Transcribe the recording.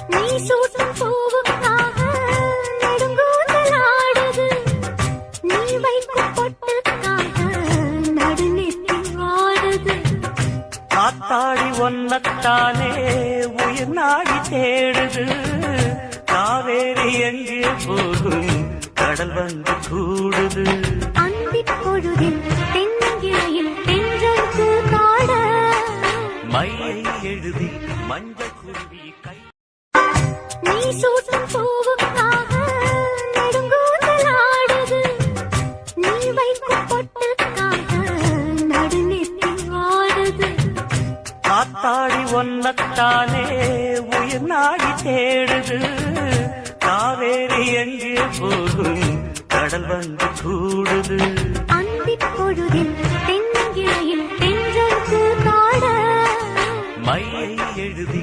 நீ சூட்டும் பூவுக்காக நெடுங்கூந்தல் ஆடுது. நீ வைக்கும் பொட்டுக்காக நடுநெத்தி ஆடுது. காத்தாடி ஒன்னத்தானே உயிர் நாடி தேடுது. காவேரி எங்கே போகும் கடல் வந்து கூடுது. அந்திப் பொழுதில் தென்னங்கிளையில் தென்றல் கூத்தாட மையை எழுதி மஞ்சள் குருவி கை. நீ சூட்டும் பூவுக்காக நெடுங்கூந்தல் ஆடுது. நீ வைக்கும் பொட்டுக்காக நடுநெத்தி ஆடுது. காத்தாடி ஒன்னத்தானே உயிர் நாடி தேடுது. காவேரி எங்கே போகும் கடல் வந்து கூடுது. அந்திப் பொழுதில் தென்னங்கிளையில் தென்றல் கூத்தாட மையை எழுதி